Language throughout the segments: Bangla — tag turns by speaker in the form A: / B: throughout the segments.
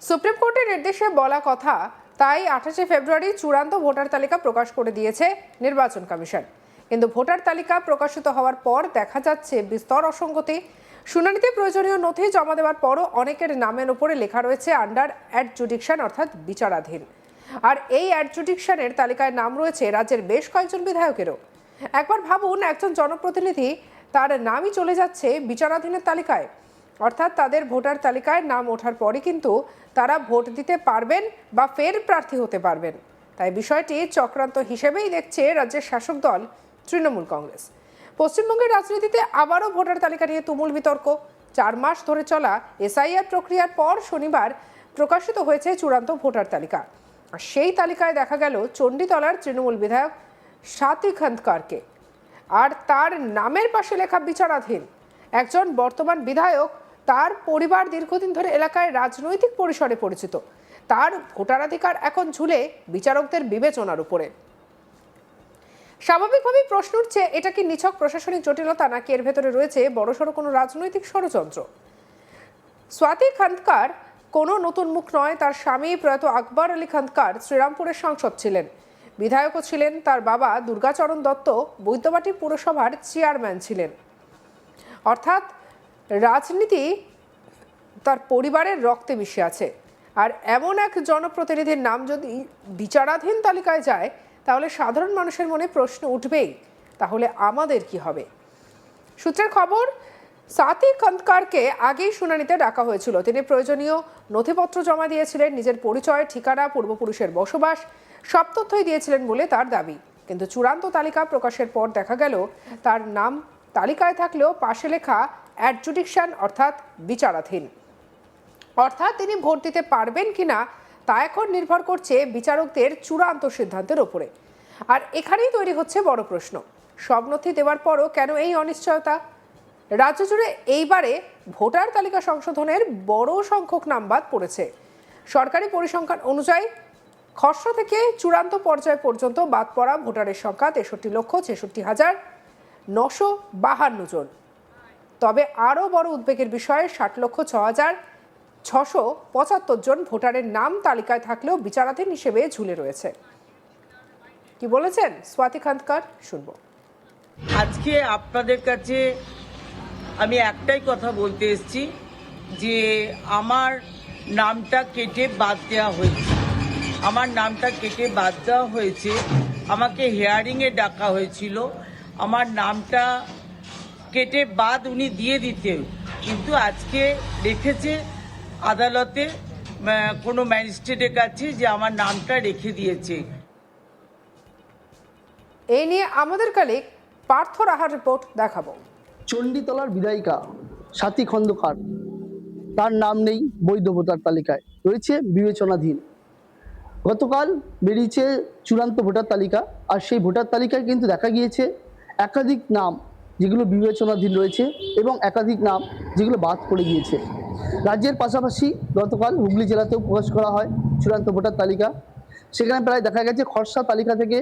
A: সুপ্রিম কোর্টের নির্দেশে বলা কথা, তাই 28শে ফেব্রুয়ারি চূড়ান্ত ভোটার তালিকা প্রকাশ করে দিয়েছে নির্বাচন কমিশন। কিন্তু ভোটার তালিকা প্রকাশিত হওয়ার পর দেখা যাচ্ছে বিস্তর অসঙ্গতি। শুনানিতে প্রয়োজনীয় নথি জমা দেওয়ার পরও অনেকের নামের উপরে লেখা রয়েছে আন্ডার অ্যাডজুডিকশন, অর্থাৎ বিচারাধীন। আর এই অ্যাডজুডিকশনের তালিকায় নাম রয়েছে রাজ্যের বেশ কয়েকজন বিধায়কেরও। একবার ভাবুন, একজন জনপ্রতিনিধি, তার নামই চলে যাচ্ছে বিচারাধীনের তালিকায়। অর্থাৎ তাদের ভোটার তালিকায় নাম ওঠার পরই কিন্তু তারা ভোট দিতে পারবেন বা ফের প্রার্থী হতে পারবেন। তাই বিষয়টি চক্রান্ত হিসেবেই দেখছে রাজ্যের শাসক দল তৃণমূল কংগ্রেস। পশ্চিমবঙ্গের রাজনীতিতে আবারও ভোটার তালিকা নিয়ে তুমুল বিতর্ক। 4 মাস ধরে চলা এসআইআর প্রক্রিয়ার পর শনিবার প্রকাশিত হয়েছে চূড়ান্ত ভোটার তালিকা। আর সেই তালিকায় দেখা গেল চণ্ডীতলার তৃণমূল বিধায়ক স্বাতী খন্দকারকে, আর তার নামের পাশে লেখা বিচারাধীন। একজন বর্তমান বিধায়ক, তার পরিবার দীর্ঘদিন ধরে এলাকায় রাজনৈতিক পরিসরে পরিচিত। তার ভোটাধিকার এখন ঝুলে বিচারকদের বিবেচনার উপরে। স্বাভাবিকভাবেই প্রশ্ন উঠছে, এটা কি নিছক প্রশাসনিক জটিলতা, নাকি এর ভেতরে রয়েছে বড়সড় কোনো রাজনৈতিক ষড়যন্ত্র? স্বাতী খন্দকার কোনো নতুন মুখ নয়। তার স্বামী প্রয়াত আকবর আলী খন্দকার শ্রীরামপুরের সাংসদ ছিলেন, বিধায়কও ছিলেন। তার বাবা দুর্গাচরণ দত্ত বৈদ্যবাটি পুরসভার চেয়ারম্যান ছিলেন। অর্থাৎ রাজনীতি তার পরিবারের রক্তে মিশে আছে। আর এমন এক জনপ্রতিনিধির নাম যদি বিচারাধীন তালিকায় যায়, তাহলে সাধারণ মানুষের মনে প্রশ্ন উঠবেই, তাহলে আমাদের কি হবে? সূত্রের খবর, স্বাতী খন্দকারকে আগেই শুনানিতে ডাকা হয়েছিল। তিনি প্রয়োজনীয় নথিপত্র জমা দিয়েছিলেন, নিজের পরিচয়, ঠিকানা, পূর্বপুরুষের বসবাস সব তথ্যই দিয়েছিলেন বলে তার দাবি। কিন্তু চূড়ান্ত তালিকা প্রকাশের পর দেখা গেল তার নাম তালিকায় থাকলেও পাশে লেখা অ্যাডজুডিকশন, অর্থাৎ বিচারাধীন। অর্থাৎ তিনি ভোট দিতে পারবেন কিনা তা এখন নির্ভর করছে বিচারকদের চূড়ান্ত সিদ্ধান্তের উপরে। আর এখানেই তৈরি হচ্ছে বড় প্রশ্ন, সব নথি দেওয়ার পরও কেন এই অনিশ্চয়তা? রাজ্য জুড়ে এইবারে ভোটার তালিকা সংশোধনের বড় সংখ্যক নাম বাদ পড়েছে। সরকারি পরিসংখ্যান অনুযায়ী খসড়া থেকে চূড়ান্ত পর্যায় পর্যন্ত বাদ পড়া ভোটারের সংখ্যা 63,66,952 জন। তবে আরও বড় উদ্বেগের বিষয়ে 60,06,675 জন ভোটারের নাম তালিকায় থাকলেও বিচারাধীন হিসেবে ঝুলে রয়েছে। কি বলেছেন স্বাতী খন্দকার, শুনবো।
B: আজকে আপনাদের কাছে আমি একটাই কথা বলতে এসেছি যে আমার নামটা কেটে বাদ দেওয়া হয়েছে। আমার নামটা কেটে বাদ দেওয়া হয়েছে। আমাকে হিয়ারিংয়ে ডাকা হয়েছিল, আমার নামটা কেটে বাদ উনি দিয়ে দিতে, কিন্তু আজকে রেখেছে আদালতে কোনো ম্যাজিস্ট্রেটের কাছে যে আমার নামটা রেখে দিয়েছে।
A: এই নিয়ে আমাদের কালিক পার্থ রাহার রিপোর্ট দেখাবো।
C: চণ্ডীতলার বিধায়িকা স্বাতী খন্দকার, তার নাম নেই বৈধ ভোটার তালিকায়, রয়েছে বিবেচনাধীন। গতকাল বেরিয়েছে চূড়ান্ত ভোটার তালিকা, আর সেই ভোটার তালিকায় কিন্তু দেখা গিয়েছে একাধিক নাম যেগুলো বিবেচনাধীন রয়েছে এবং একাধিক নাম যেগুলো বাদ পড়ে গিয়েছে। রাজ্যের পাশাপাশি গতকাল হুগলি জেলাতেও প্রকাশ করা হয় চূড়ান্ত ভোটার তালিকা। সেখানে প্রায় দেখা গেছে খসড়া তালিকা থেকে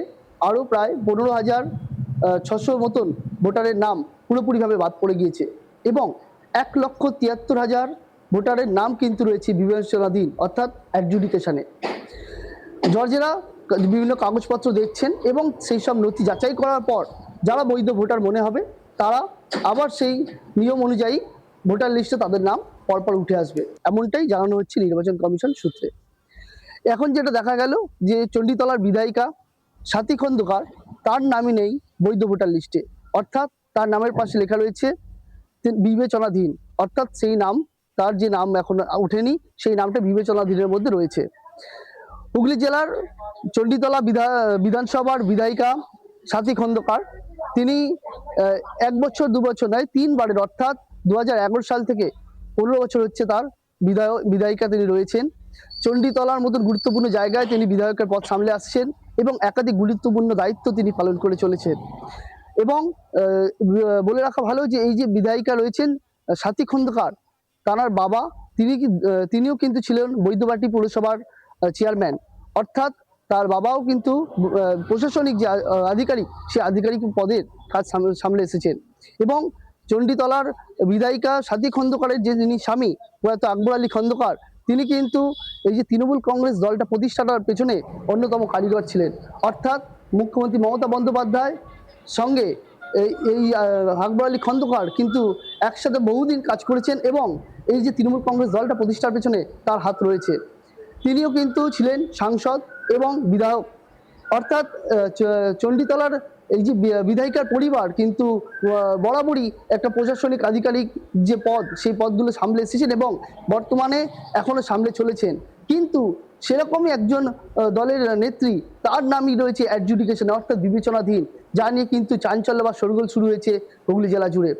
C: আরও প্রায় 15,600 মতন ভোটারের নাম পুরোপুরিভাবে বাদ পড়ে গিয়েছে এবং 1,73,000 ভোটারের নাম কিন্তু রয়েছে বিবেচনাধীন, অর্থাৎ অ্যাডজুডিকেশনে। জর্জেরা বিভিন্ন কাগজপত্র দেখছেন এবং সেই সব নথি যাচাই করার পর যারা বৈধ ভোটার মনে হবে তারা আবার সেই নিয়ম অনুযায়ী ভোটার লিস্টে তাদের নাম পরপর উঠে আসবে, এমনটাই জানানো হচ্ছে নির্বাচন কমিশন সূত্রে। এখন যেটা দেখা গেল যে চণ্ডীতলার বিধায়িকা স্বাতী খন্দকার, তার নামই নেই বৈধ ভোটার লিস্টে, অর্থাৎ তার নামের পাশে লেখা রয়েছে বিবেচনাধীন, অর্থাৎ সেই নাম, তার যে নাম এখন ওঠেনি সেই নামটা বিবেচনাধীনের মধ্যে রয়েছে। হুগলি জেলার চণ্ডীতলা বিধানসভার বিধায়িকা স্বাতী খন্দকার, তিনি 1 বছর 2 বছর নয় 3 বারের, অর্থাৎ 2011 সাল থেকে 15 বছর হচ্ছে তার বিধায়িকা তিনি রয়েছেন। চণ্ডীতলার মতন গুরুত্বপূর্ণ জায়গায় তিনি বিধায়কের পদ সামলে আসছেন এবং একাধিক গুরুত্বপূর্ণ দায়িত্ব তিনি পালন করে চলেছেন। এবং বলে রাখা ভালো যে এই যে বিধায়িকা রয়েছেন স্বাতী খন্দকার, তার বাবা তিনিও কিন্তু ছিলেন বৈদ্যবাটি পুরসভার চেয়ারম্যান, অর্থাৎ তার বাবাও কিন্তু প্রশাসনিক যে আধিকারিক, সে আধিকারিক পদের কাজ সামলে এসেছেন। এবং চণ্ডীতলার বিধায়িকা স্বাতী খন্দকারের যে যিনি স্বামী প্রয়াত আকবর আলী খন্দকার, তিনি কিন্তু এই যে তৃণমূল কংগ্রেস দলটা প্রতিষ্ঠাটার পেছনে অন্যতম কারিগর ছিলেন। অর্থাৎ মুখ্যমন্ত্রী মমতা বন্দ্যোপাধ্যায় সঙ্গে এই আকবর আলী খন্দকার কিন্তু একসাথে বহুদিন কাজ করেছেন এবং এই যে তৃণমূল কংগ্রেস দলটা প্রতিষ্ঠার পেছনে তার হাত রয়েছে। তিনিও কিন্তু ছিলেন সাংসদ এবং বিধায়ক। অর্থাৎ চণ্ডীতলার এই যে বিধায়িকার পরিবার কিন্তু বরাবরই একটা প্রশাসনিক আধিকারিক যে পদ, সেই পদগুলো সামলে এসেছেন এবং বর্তমানে এখনো সামলে চলেছেন। কিন্তু সেরকমই একজন দলের নেত্রী, তার নামই রয়েছে অ্যাডজুডিকেশনে, অর্থাৎ বিবেচনাধীন, যা নিয়ে কিন্তু চাঞ্চল্য বা শোরগোল শুরু হয়েছে হুগলি জেলা জুড়ে।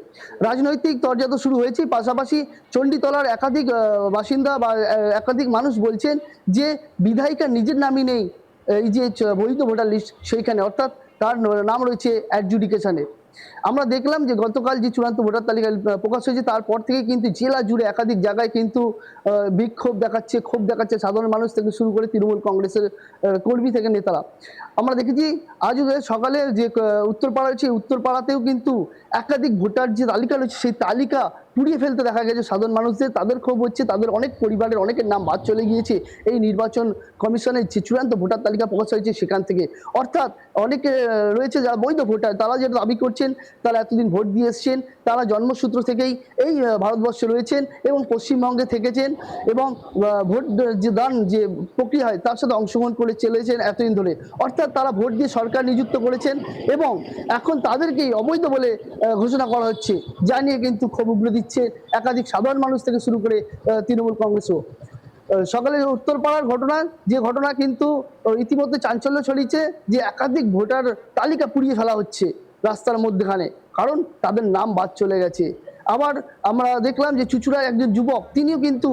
C: রাজনৈতিক তরজা তো শুরু হয়েছে, পাশাপাশি চণ্ডীতলার একাধিক বাসিন্দা বা একাধিক মানুষ বলছেন যে বিধায়িকার নিজের নামই নেই এই যে বৈধ ভোটার লিস্ট সেইখানে, অর্থাৎ তার নাম রয়েছে অ্যাডজুডিকেশনে। আমরা দেখলাম যে গতকাল যে চূড়ান্ত ভোটার তালিকা প্রকাশ হয়েছে তারপর থেকে কিন্তু জেলা জুড়ে একাধিক জায়গায় কিন্তু বিক্ষোভ দেখাচ্ছে, ক্ষোভ দেখাচ্ছে সাধারণ মানুষ থেকে শুরু করে তৃণমূল কংগ্রেসের কর্মী থেকে নেতারা। আমরা দেখেছি আজও সকালে যে উত্তরপাড়া রয়েছে, উত্তরপাড়াতেও কিন্তু একাধিক ভোটার যে তালিকা রয়েছে সেই তালিকা পুড়িয়ে ফেলতে দেখা গেছে সাধারণ মানুষদের। তাদের ক্ষোভ হচ্ছে, তাদের অনেক পরিবারের অনেকের নাম বাদ চলে গিয়েছে এই নির্বাচন কমিশনের যে চূড়ান্ত ভোটার তালিকা প্রকাশ হয়েছে সেখান থেকে। অর্থাৎ অনেকে রয়েছে যারা বৈধ ভোটার, তারা যেটা দাবি করছেন তারা এতদিন ভোট দিয়ে এসছেন, তারা জন্মসূত্র থেকেই এই ভারতবর্ষে রয়েছেন এবং পশ্চিমবঙ্গে থেকেছেন এবং ভোট যে দান যে প্রক্রিয়া হয় তার সাথে অংশগ্রহণ করে চলেছেন এতদিন ধরে। অর্থাৎ তারা ভোট দিয়ে সরকার নিযুক্ত করেছেন এবং এখন তাদেরকেই অবৈধ বলে ঘোষণা করা হচ্ছে, যা নিয়ে কিন্তু ক্ষোভ উগড়ে দিচ্ছে একাধিক সাধারণ মানুষ থেকে শুরু করে তৃণমূল কংগ্রেসও। সকালে উত্তরপাড়ার ঘটনা, যে ঘটনা কিন্তু ইতিমধ্যে চাঞ্চল্য ছড়িয়েছে, যে একাধিক ভোটার তালিকা পুড়িয়ে ফেলা হচ্ছে রাস্তার মধ্যেখানে, কারণ তাদের নাম বাদ চলে গেছে। আবার আমরা দেখলাম যে চুঁচুড়ায় একজন যুবক, তিনিও কিন্তু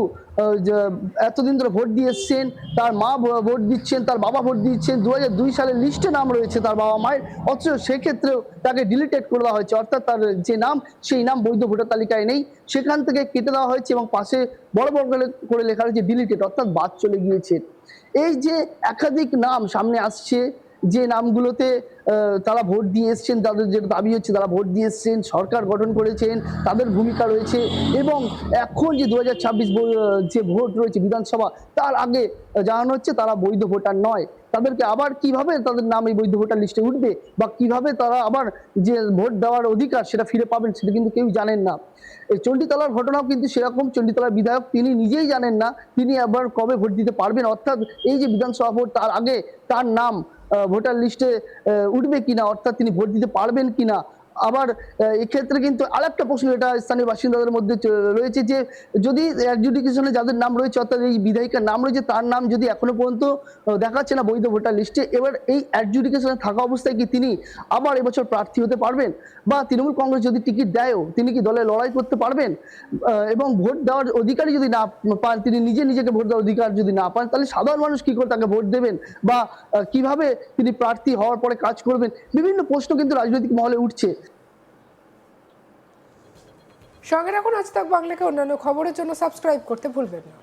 C: এতদিন ধরে ভোট দিয়ে এসছেন, তার মা ভোট দিচ্ছেন, তার বাবা ভোট দিচ্ছেন, 2002 সালের লিস্টে নাম রয়েছে তার বাবা মায়ের, অথচ সেক্ষেত্রেও তাকে ডিলিটেড করে দেওয়া হয়েছে। অর্থাৎ তার যে নাম, সেই নাম বৈধ ভোটার তালিকায় নেই, সেখান থেকে কেটে দেওয়া হয়েছে এবং পাশে বড় বড় করে লেখা রয়েছে ডিলিটেড, অর্থাৎ বাদ চলে গিয়েছে। এই যে একাধিক নাম সামনে আসছে, যে নামগুলোতে তারা ভোট দিয়ে এসছেন, তাদের যেটা দাবি হচ্ছে তারা ভোট দিয়ে এসছেন, সরকার গঠন করেছেন, তাদের ভূমিকা রয়েছে এবং এখন যে 2026 যে ভোট রয়েছে বিধানসভা, তার আগে জানানো হচ্ছে তারা বৈধ ভোটার নয়। তাদেরকে আবার কিভাবে তাদের নাম এই বৈধ ভোটার লিস্টে উঠবে বা কিভাবে তারা আবার যে ভোট দেওয়ার অধিকার সেটা ফিরে পাবেন, সেটা কিন্তু কেউ জানেন না। এই চণ্ডীতলার ঘটনাও কিন্তু সেরকম, চণ্ডীতলার বিধায়ক তিনি নিজেই জানেন না তিনি আবার কবে ভোট দিতে পারবেন, অর্থাৎ এই যে বিধানসভা ভোট তার আগে তার নাম ভোটার লিস্টে উঠবে কিনা, অর্থাৎ তিনি ভোট দিতে পারবেন কিনা। আবার এক্ষেত্রে কিন্তু আরেকটা প্রশ্ন এটা স্থানীয় বাসিন্দাদের মধ্যে রয়েছে, যে যদি অ্যাডজুডিকেশনে যাদের নাম রয়েছে, অর্থাৎ এই বিধায়িকার নাম রয়েছে, তার নাম যদি এখনো পর্যন্ত দেখাচ্ছে না বৈধ ভোটার লিস্টে, এবার এই অ্যাডজুডিকেশনে থাকা অবস্থায় কি তিনি আবার এবছর প্রার্থী হতে পারবেন, বা তৃণমূল কংগ্রেস যদি টিকিট দেয়ও তিনি কি দলে লড়াই করতে পারবেন? এবং ভোট দেওয়ার অধিকারই যদি না পান, তিনি নিজেকে ভোট দেওয়ার অধিকার যদি না পান, তাহলে সাধারণ মানুষ কি করে তাকে ভোট দেবেন বা কিভাবে তিনি প্রার্থী হওয়ার পরে কাজ করবেন? বিভিন্ন প্রশ্ন কিন্তু রাজনৈতিক মহলে উঠছে।
A: সঙ্গে রাখুন আজ তাক বাংলাকে অন্যান্য খবরের জন্য সাবস্ক্রাইব করতে ভুলবেন না।